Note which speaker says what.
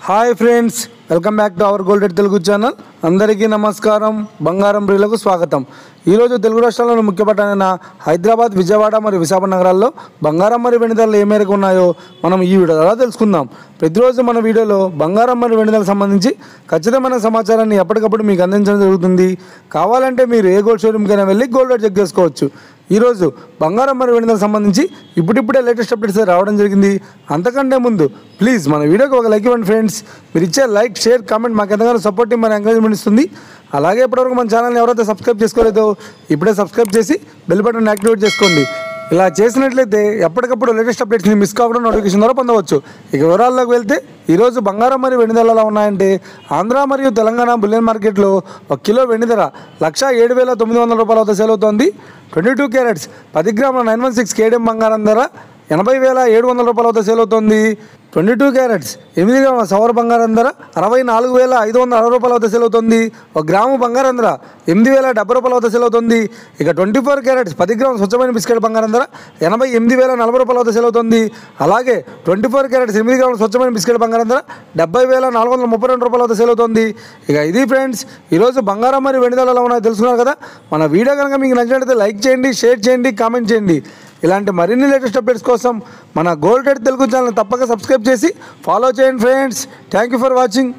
Speaker 1: Hi friends, welcome back to our golden Telugu channel. అందరికీ నమస్కారం. బంగారం ప్రియులకు స్వాగతం. ఈరోజు తెలుగు రాష్ట్రాల్లోని ముఖ్య పట్టణాలైన హైదరాబాద్, విజయవాడ మరియు విశాఖ నగరాల్లో బంగారం మరియు వెండి ధరలు ఏ మేరకు ఉన్నాయో మనం ఈ వీడియో ద్వారా తెలుసుకుందాం. ప్రతిరోజు మన వీడియోలో బంగారం మరియు వెండి ధరలకు సంబంధించి ఖచ్చితమైన సమాచారాన్ని ఎప్పటికప్పుడు మీకు అందించడం జరుగుతుంది. కావాలంటే మీరు ఏ గోల్డ్ షోరూమ్కైనా వెళ్ళి గోల్డ్ రేట్ చెక్ చేసుకోవచ్చు. ఈరోజు బంగారం మరియు వెండి ధరలకు సంబంధించి ఇప్పుడిప్పుడే లేటెస్ట్ అప్డేట్స్ రావడం జరిగింది. అంతకంటే ముందు ప్లీజ్ మన వీడియోకి ఒక లైక్ ఇవ్వండి ఫ్రెండ్స్. మీరు ఇచ్చే లైక్, షేర్, కామెంట్ మాకు ఎంతగానో సపోర్టింగ్ మరియు ఎంకరేజ్మెంట్ ఇస్తుంది. అలాగే ఇప్పటివరకు మన ఛానల్ని ఎవరైతే సబ్స్క్రైబ్ చేసుకోలేదో ఇప్పుడే సబ్స్క్రైబ్ చేసి బెల్ బటన్ యాక్టివేట్ చేసుకోండి. ఇలా చేసినట్లయితే ఎప్పటికప్పుడు లేటెస్ట్ అప్డేట్స్ని మిస్ కాకుండా నోటిఫికేషన్ ద్వారా పొందవచ్చు. ఇక వివరాల్లోకి వెళ్తే ఈరోజు బంగారం మరియు వెండి ధరలు ఎలా ఉన్నాయంటే, ఆంధ్ర మరియు తెలంగాణ బులియన్ మార్కెట్లో 1 కిలో వెండి ధర 1,07,900 రూపాయల వద్ద సేల్ అవుతోంది. 22 క్యారెట్స్ 10 గ్రాముల 916 కేడిఎం బంగారం ధర 80,700 రూపాయల వద్ద సేల్ అవుతోంది. 22 క్యారెట్స్ 8 గ్రాముల సవర్ బంగారం ధర 64,560 రూపాయల వద్ద సేల్ అవుతుంది. 1 గ్రాము బంగారం ధర 8,070 రూపాయల వద్ద సేల్ అవుతుంది. ఇక 24 క్యారెట్స్ 10 గ్రాముల స్వచ్ఛమైన బిస్కెట్ బంగారం ధర 88,040 రూపాయల వద్ద సేల్ అవుతుంది. అలాగే 24 క్యారెట్స్ 8 గ్రాముల స్వచ్ఛమైన బిస్కెట్ బంగారం ధర 70,432 రూపాయల వద్ద సేల్ అవుతుంది. ఇక ఇది ఫ్రెండ్స్, ఈరోజు బంగారం మరియు వెండి ధరలు ఎలా ఉన్నాయో తెలుసుకున్నారు కదా. మన వీడియో కనుక మీకు నచ్చినట్లయితే లైక్ చేయండి, షేర్ చేయండి, కామెంట్ చేయండి. ఇలాంటి మరిన్ని లేటెస్ట్ అప్డేట్స్ కోసం మన గోల్డ్ రేట్ తెలుగు ఛానల్ తప్పక సబ్స్క్రైబ్ చేసి ఫాలో చేయండి friends. Thank you for watching.